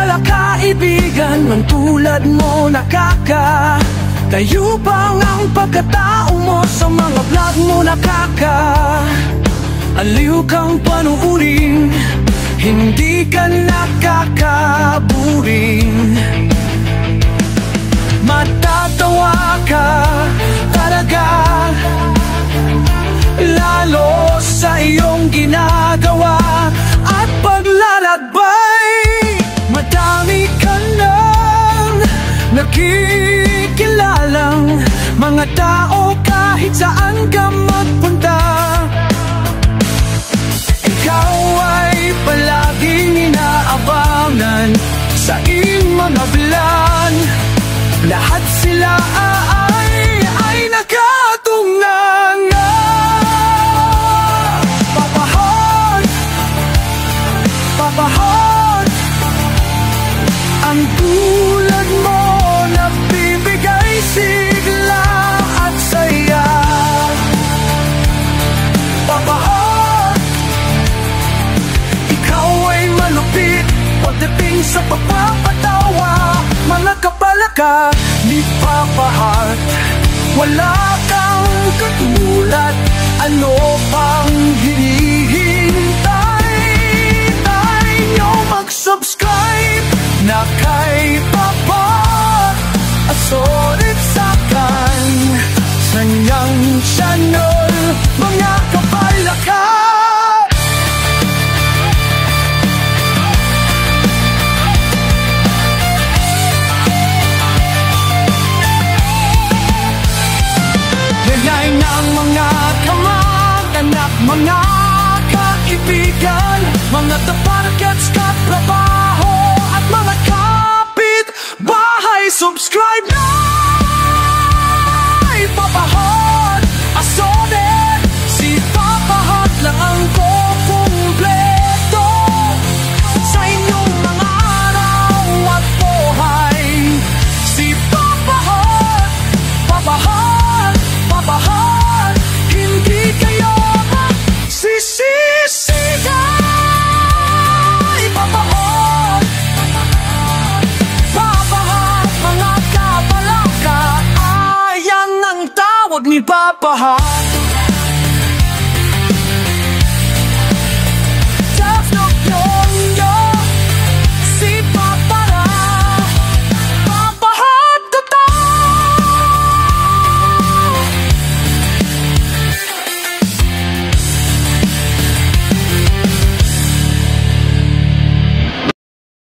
pala kaibigan, man tulad mo nakakatayo bang ang pagkatao mo sa mga vlog mo aliw kang panuurin, hindi ka nakakaburing. Matatawa ka talaga, lalo sa iyong ginagawa at paglalakbay. Madami ka nang nakikilalang mga tao kahit saan ka magpunta. Ikaw ay palaging inaabangan sa iyong mga vlog. Lahat sila ay nakatungnan. Papahot ang tulad mo, nagbibigay sigla at saya. Papahot, ikaw ay malupit pagdating sa pagpapatawa. Mga kapalaka ni Papa Heart, wala kang katulad. Ano pang hinihintay? Tayo nyo mag-subscribe na kay Papa Asorit Sakan sa niyang channel, mga kapalaka. Ganyan ang mga kamag-anak, mga kaibigan, mga tabarkats, katrabaho at mga kapit-bahay. Subscribe na! Papa Heart Asorit, si Papa Heart lang ang kukumpleto sa inyong mga araw at buhay. Si Papa Heart, Papa Heart, Papa Heart, hindi kayo magsisisigan. Papa Heart, Papa Heart, mga kapalaka, ayan ang tawag ni Papa Heart.